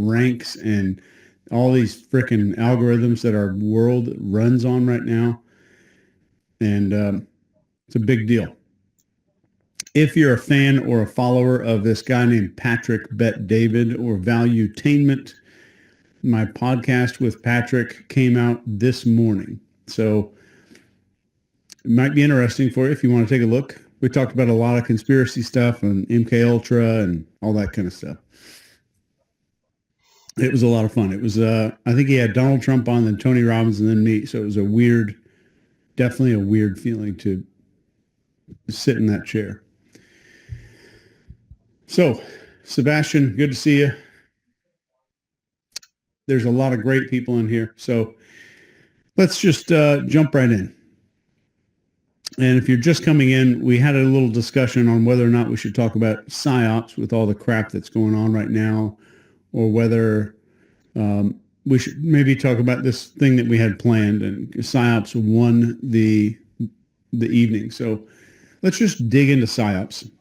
ranks and all these freaking algorithms that our world runs on right now. And it's a big deal. If you're a fan or a follower of this guy named Patrick Bet David or Valuetainment, my podcast with Patrick came out this morning. So it might be interesting for you if you want to take a look. We talked about a lot of conspiracy stuff and MK Ultra and all that kind of stuff. It was a lot of fun. It was, I think he had Donald Trump on, then Tony Robbins, and then me. So it was definitely a weird feeling to sit in that chair. So, Sebastian, good to see you. There's a lot of great people in here. So let's just jump right in. And if you're just coming in, we had a little discussion on whether or not we should talk about PSYOPs with all the crap that's going on right now, or whether we should maybe talk about this thing that we had planned, and PSYOPs won the evening. So let's just dig into PSYOPs.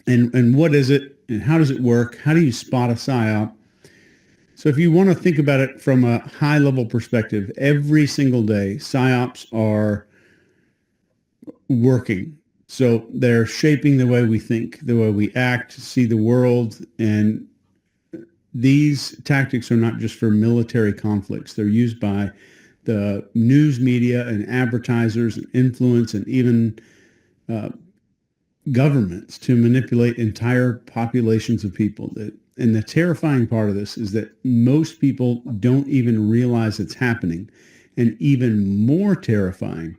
And what is it, and how does it work? How do you spot a PSYOP? So if you want to think about it from a high-level perspective, every single day, PSYOPs are working. So they're shaping the way we think, the way we act, see the world, and these tactics are not just for military conflicts. They're used by the news media and advertisers and influence and even governments to manipulate entire populations of people. And the terrifying part of this is that most people don't even realize it's happening. And even more terrifying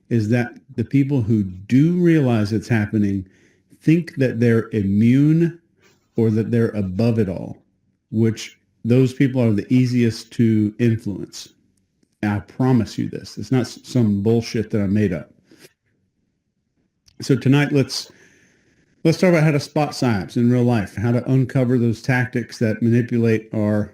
is that the people who do realize it's happening think that they're immune or that they're above it all, which those people are the easiest to influence. I promise you this. It's not some bullshit that I made up. So tonight, let's talk about how to spot PSYOPs in real life, how to uncover those tactics that manipulate our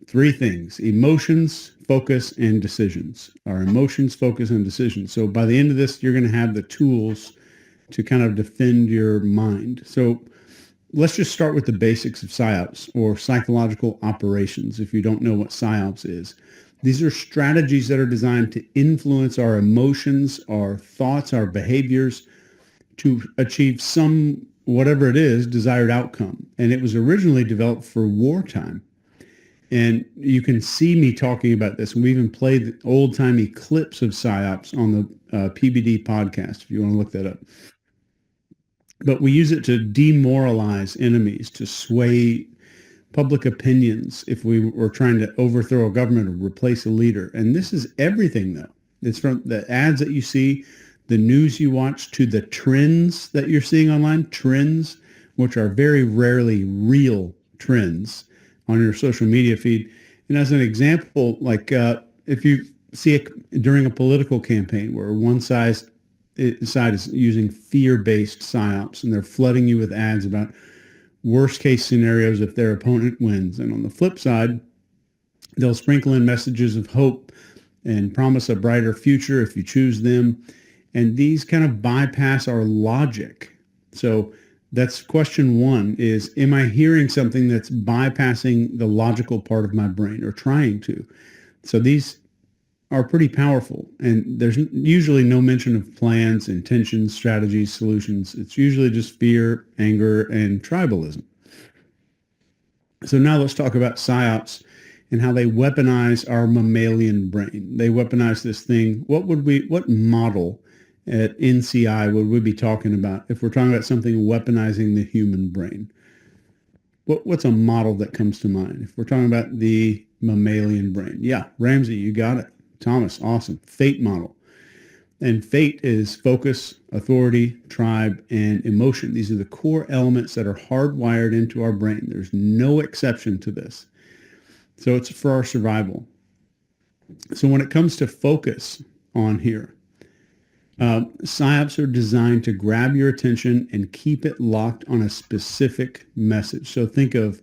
three things: emotions, focus, and decisions. Our emotions, focus, and decisions. So by the end of this, you're going to have the tools to kind of defend your mind. So let's just start with the basics of PSYOPs, or psychological operations, if you don't know what PSYOPs is. These are strategies that are designed to influence our emotions, our thoughts, our behaviors to achieve some, whatever it is, desired outcome. And it was originally developed for wartime. And you can see me talking about this. We even played old-timey clips of PSYOPs on the PBD podcast, if you want to look that up. But we use it to demoralize enemies, to sway public opinions if we were trying to overthrow a government or replace a leader. And this is everything, though. It's from the ads that you see, the news you watch, to the trends that you're seeing online, trends, which are very rarely real trends on your social media feed. And as an example, like if you see it during a political campaign where one side is using fear-based PSYOPs, and they're flooding you with ads about worst case scenarios if their opponent wins. And on the flip side, they'll sprinkle in messages of hope and promise a brighter future if you choose them. And these kind of bypass our logic. So that's question one is, am I hearing something that's bypassing the logical part of my brain, or trying to? So these are pretty powerful, and there's usually no mention of plans, intentions, strategies, solutions. It's usually just fear, anger, and tribalism. So now let's talk about PSYOPs and how they weaponize our mammalian brain. They weaponize this thing. What model at NCI would we be talking about if we're talking about something weaponizing the human brain? What's a model that comes to mind if we're talking about the mammalian brain? Yeah, Ramsey, you got it. Thomas, awesome. Fate model. And fate is focus, authority, tribe, and emotion. These are the core elements that are hardwired into our brain. There's no exception to this. So it's for our survival. So when it comes to focus on here, PSYOPs are designed to grab your attention and keep it locked on a specific message. So think of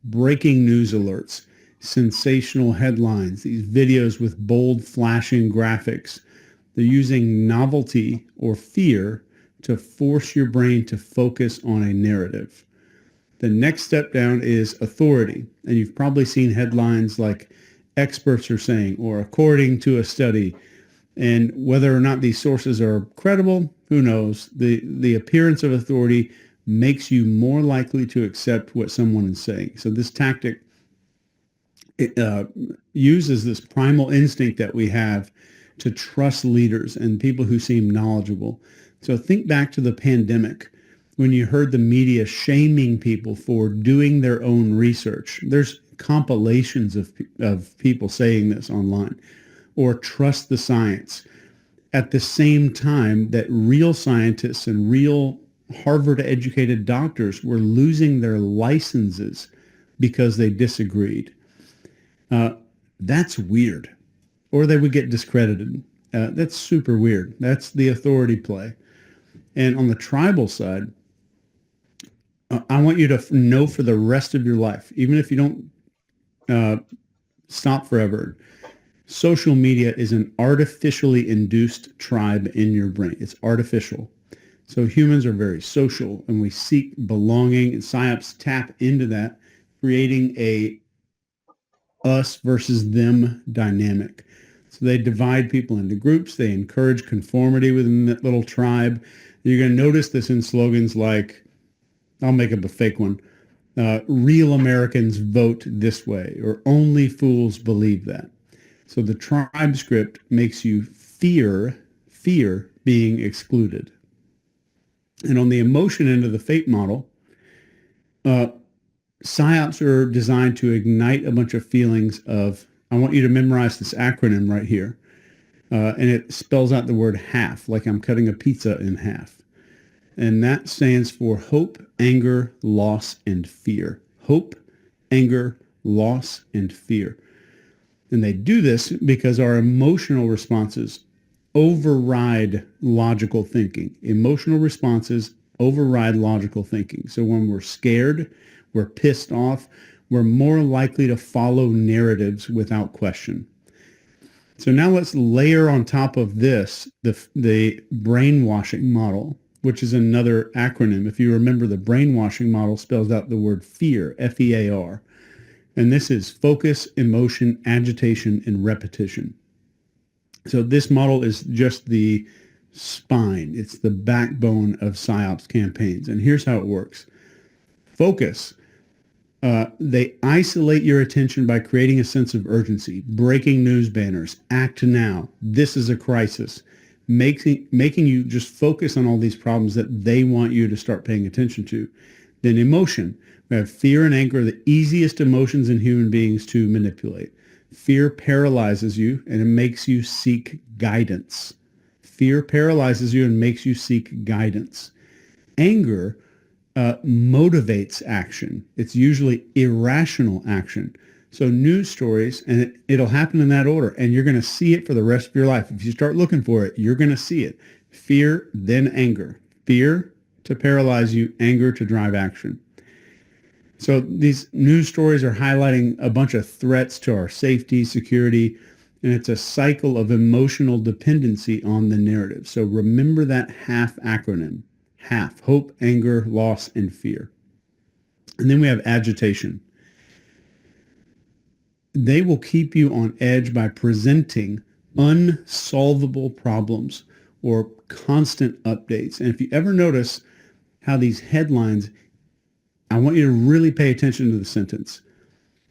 breaking news alerts, sensational headlines, these videos with bold flashing graphics. They're using novelty or fear to force your brain to focus on a narrative. The next step down is authority. And you've probably seen headlines like experts are saying or according to a study. And whether or not these sources are credible, who knows? The appearance of authority makes you more likely to accept what someone is saying. So this tactic uses this primal instinct that we have to trust leaders and people who seem knowledgeable. So think back to the pandemic when you heard the media shaming people for doing their own research. There's compilations of people saying this online, or trust the science, at the same time that real scientists and real Harvard-educated doctors were losing their licenses because they disagreed. That's weird. Or they would get discredited. That's super weird. That's the authority play. And on the tribal side, I want you to know for the rest of your life, even if you don't stop forever, social media is an artificially induced tribe in your brain. It's artificial. So humans are very social and we seek belonging, and psyops tap into that, creating a us versus them dynamic. So they divide people into groups. They encourage conformity within that little tribe. You're going to notice this in slogans like, I'll make up a fake one, real Americans vote this way, or only fools believe that. So the tribe script makes you fear being excluded. And on the emotion end of the fate model, psyops are designed to ignite a bunch of feelings of, I want you to memorize this acronym right here. And it spells out the word half, like I'm cutting a pizza in half. And that stands for hope, anger, loss, and fear. Hope, anger, loss, and fear. And they do this because our emotional responses override logical thinking. Emotional responses override logical thinking. So when we're scared, we're pissed off, we're more likely to follow narratives without question. So now let's layer on top of this the brainwashing model, which is another acronym. If you remember, the brainwashing model spells out the word fear, F-E-A-R. And this is focus, emotion, agitation, and repetition. So this model is just the spine. It's the backbone of psyops campaigns. And here's how it works. Focus. They isolate your attention by creating a sense of urgency, breaking news banners, act now, this is a crisis, making you just focus on all these problems that they want you to start paying attention to. Then emotion. We have fear and anger, the easiest emotions in human beings to manipulate. Fear paralyzes you and it makes you seek guidance. Fear paralyzes you and makes you seek guidance. Anger motivates action. It's usually irrational action. So news stories, and it'll happen in that order, and you're going to see it for the rest of your life. If you start looking for it, you're going to see it. Fear, then anger. Fear to paralyze you, anger to drive action. So these news stories are highlighting a bunch of threats to our safety, security, and it's a cycle of emotional dependency on the narrative. So remember that HALF acronym. HALF, hope, anger, loss, and fear. And then we have agitation. They will keep you on edge by presenting unsolvable problems or constant updates. And if you ever notice how these headlines, I want you to really pay attention to the sentence.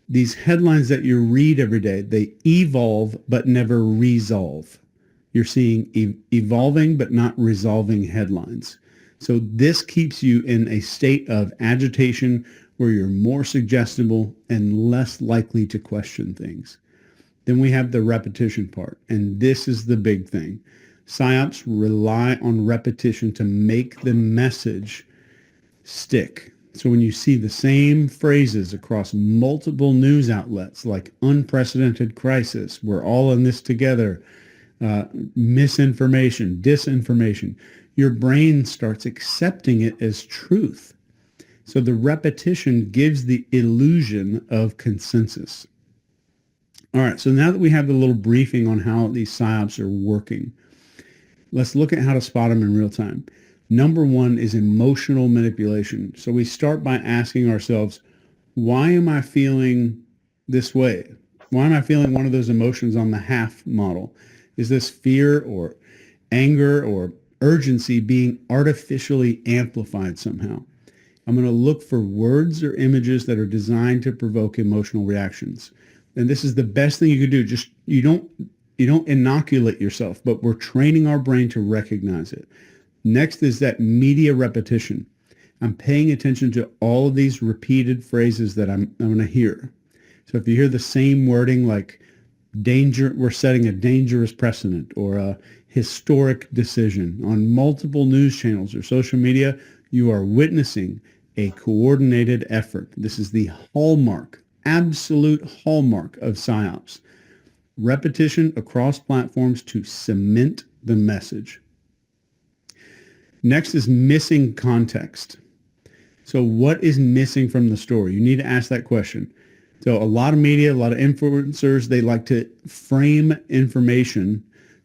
These headlines that you read every day, they evolve but never resolve. You're seeing evolving but not resolving headlines. So this keeps you in a state of agitation where you're more suggestible and less likely to question things. Then we have the repetition part, and this is the big thing. Psyops rely on repetition to make the message stick. So when you see the same phrases across multiple news outlets like unprecedented crisis, we're all in this together, misinformation, disinformation, your brain starts accepting it as truth. So the repetition gives the illusion of consensus. All right, so now that we have the little briefing on how these psyops are working, let's look at how to spot them in real time. Number one is emotional manipulation. So we start by asking ourselves, why am I feeling this way? Why am I feeling one of those emotions on the half model? Is this fear or anger or urgency being artificially amplified somehow? I'm going to look for words or images that are designed to provoke emotional reactions. And this is the best thing you could do. Just you don't inoculate yourself, but we're training our brain to recognize it. Next is that media repetition. I'm paying attention to all of these repeated phrases that I'm going to hear. So if you hear the same wording like danger, we're setting a dangerous precedent or a historic decision on multiple news channels or social media, you are witnessing a coordinated effort. This is the hallmark, absolute hallmark of psyops. Repetition across platforms to cement the message. Next is missing context. So what is missing from the story? You need to ask that question. So a lot of media, a lot of influencers, they like to frame information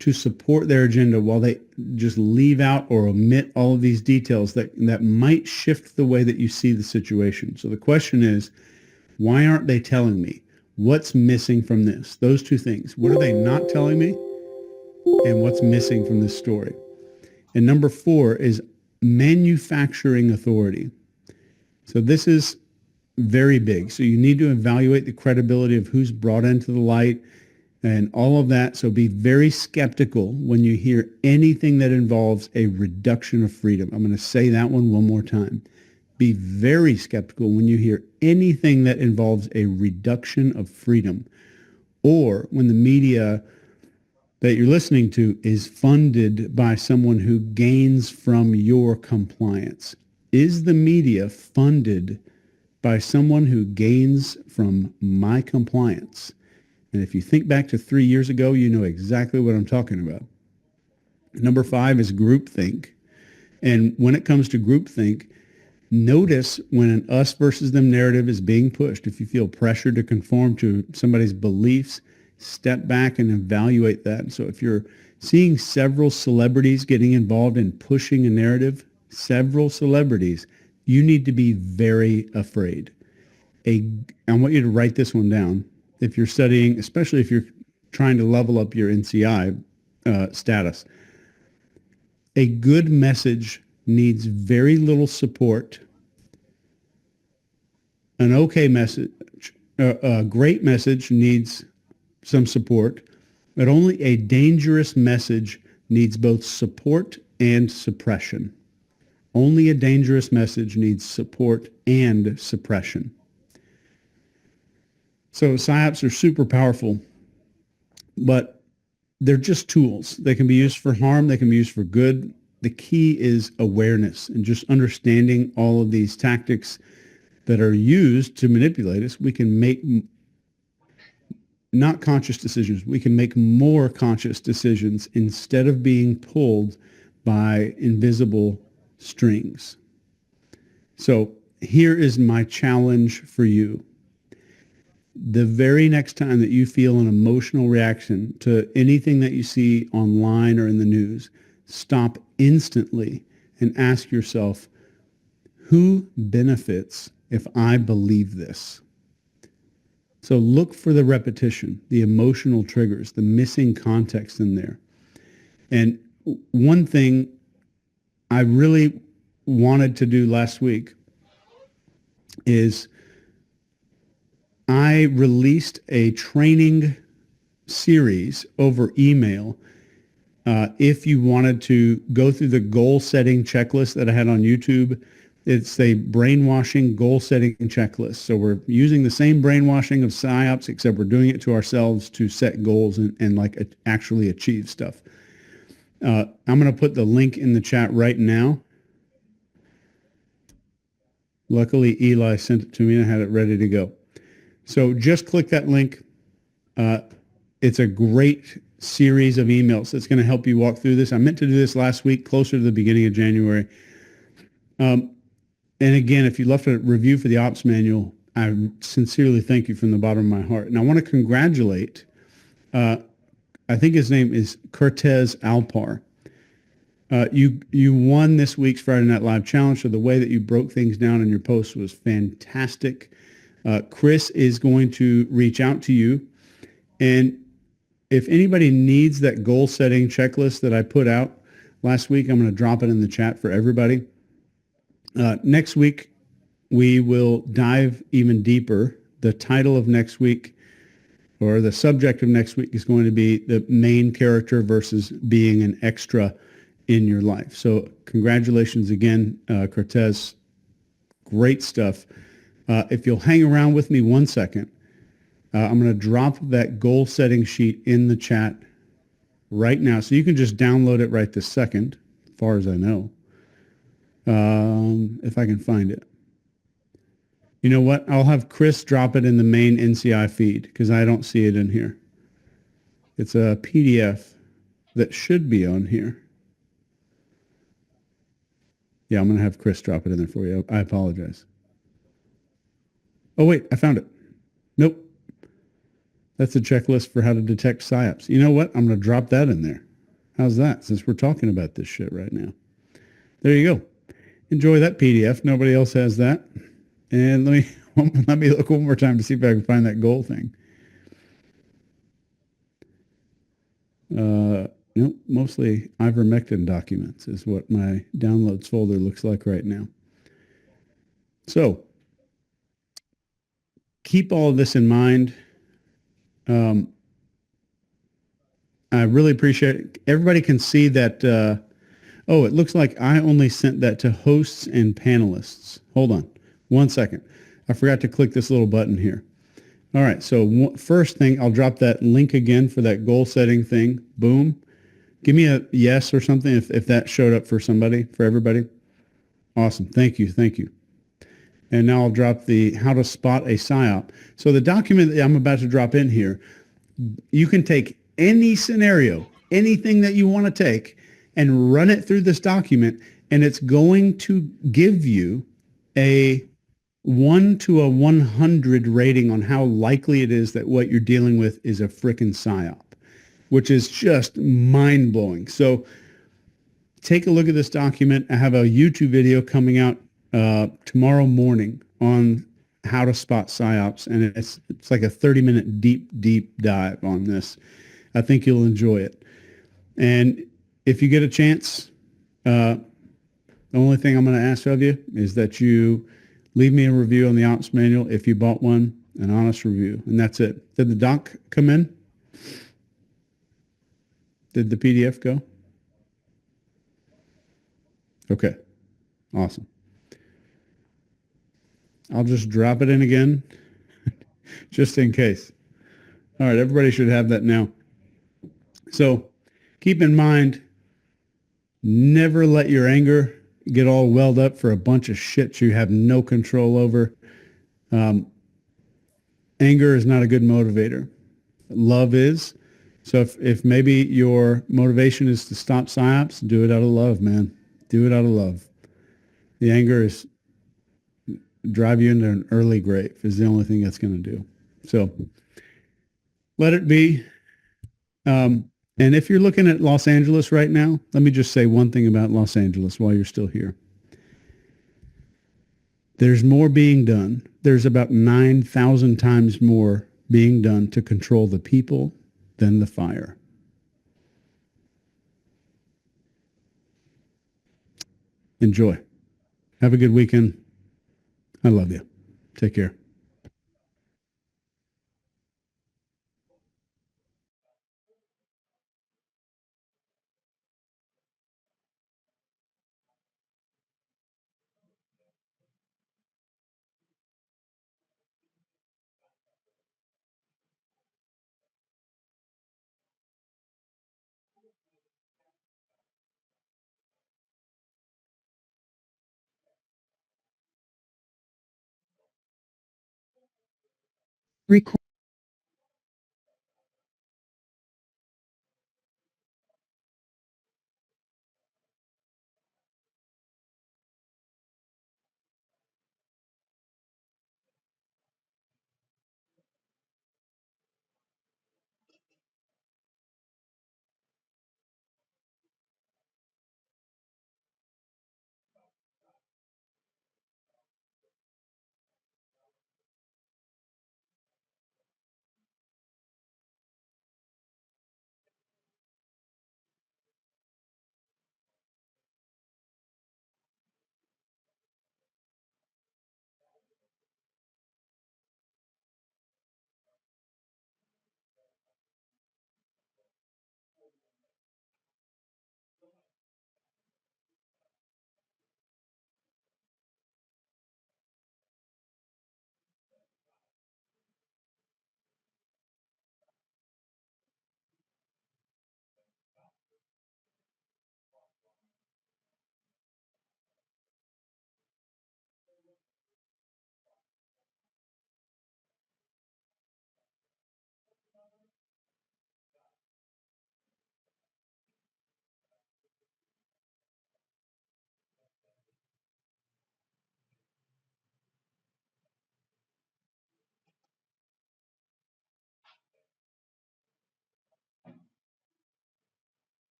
to support their agenda while they just leave out or omit all of these details that might shift the way that you see the situation. So the question is, why aren't they telling me? What's missing from this? Those two things. What are they not telling me? And what's missing from this story? And number four is manufacturing authority. So this is very big. So you need to evaluate the credibility of who's brought into the light and all of that. So be very skeptical when you hear anything that involves a reduction of freedom. I'm going to say that one more time. Be very skeptical when you hear anything that involves a reduction of freedom, or when the media that you're listening to is funded by someone who gains from your compliance. Is the media funded by someone who gains from my compliance? And if you think back to 3 years ago, you know exactly what I'm talking about. Number five is groupthink. And when it comes to groupthink, notice when an us versus them narrative is being pushed. If you feel pressure to conform to somebody's beliefs, step back and evaluate that. So if you're seeing several celebrities getting involved in pushing a narrative, several celebrities, you need to be very afraid. I want you to write this one down. If you're studying, especially if you're trying to level up your NCI status, a good message needs very little support. An okay message, a great message needs some support, but only a dangerous message needs both support and suppression. Only a dangerous message needs support and suppression. So psyops are super powerful, but they're just tools. They can be used for harm. They can be used for good. The key is awareness and just understanding all of these tactics that are used to manipulate us. We can make not conscious decisions. We can make more conscious decisions instead of being pulled by invisible strings. So here is my challenge for you. The very next time that you feel an emotional reaction to anything that you see online or in the news, stop instantly and ask yourself, who benefits if I believe this? So look for the repetition, the emotional triggers, the missing context in there. And one thing I really wanted to do last week is I released a training series over email. If you wanted to go through the goal setting checklist that I had on YouTube, it's a brainwashing goal setting checklist. So we're using the same brainwashing of psyops, except we're doing it to ourselves to set goals and like actually achieve stuff. I'm going to put the link in the chat right now. Luckily, Eli sent it to me and I had it ready to go. So just click that link. It's a great series of emails that's going to help you walk through this. I meant to do this last week, closer to the beginning of January. And again, if you left a review for the Ops Manual, I sincerely thank you from the bottom of my heart. And I want to congratulate, I think his name is Cortez Alpar. You won this week's Friday Night Live challenge. So the way that you broke things down in your post was fantastic. Chris is going to reach out to you, and if anybody needs that goal setting checklist that I put out last week, I'm going to drop it in the chat for everybody. Next week, we will dive even deeper. The title of next week, or the subject of next week, is going to be the main character versus being an extra in your life. So congratulations again, Cortez. Great stuff. If you'll hang around with me 1 second, I'm going to drop that goal setting sheet in the chat right now. So you can just download it right this second, as far as I know. If I can find it. You know what? I'll have Chris drop it in the main NCI feed because I don't see it in here. It's a PDF that should be on here. Yeah, I'm going to have Chris drop it in there for you. I apologize. Oh, wait, I found it. Nope. That's a checklist for how to detect psyops. You know what? I'm going to drop that in there. How's that? Since we're talking about this shit right now. There you go. Enjoy that PDF. Nobody else has that. And let me look one more time to see if I can find that goal thing. Nope, mostly ivermectin documents is what my downloads folder looks like right now. So keep all of this in mind. I really appreciate it. Everybody can see that. Oh, it looks like I only sent that to hosts and panelists. Hold on 1 second. I forgot to click this little button here. All right. So first thing, I'll drop that link again for that goal setting thing. Boom. Give me a yes or something if that showed up for somebody, for everybody. Awesome. Thank you. Thank you. And now I'll drop the how to spot a PSYOP. So the document that I'm about to drop in here, you can take any scenario, anything that you want to take, and run it through this document, and it's going to give you a 1 to a 100 rating on how likely it is that what you're dealing with is a frickin' PSYOP, which is just mind-blowing. So take a look at this document. I have a YouTube video coming out tomorrow morning on how to spot PSYOPs, and it's like a 30-minute deep dive on this. I think you'll enjoy it. And if you get a chance, the only thing I'm going to ask of you is that you leave me a review on the Ops Manual if you bought one, an honest review, and that's it. Did the doc come in? Did the PDF go? Okay, awesome. I'll just drop it in again, just in case. All right, everybody should have that now. So keep in mind, never let your anger get all welled up for a bunch of shit you have no control over. Anger is not a good motivator. Love is. So if maybe your motivation is to stop PSYOPs, do it out of love, man. Do it out of love. The anger is drive you into an early grave is the only thing that's going to do. So let it be. And if you're looking at Los Angeles right now, let me just say one thing about Los Angeles while you're still here. There's more being done. There's about 9,000 times more being done to control the people than the fire. Enjoy. Have a good weekend. I love you. Take care. Record.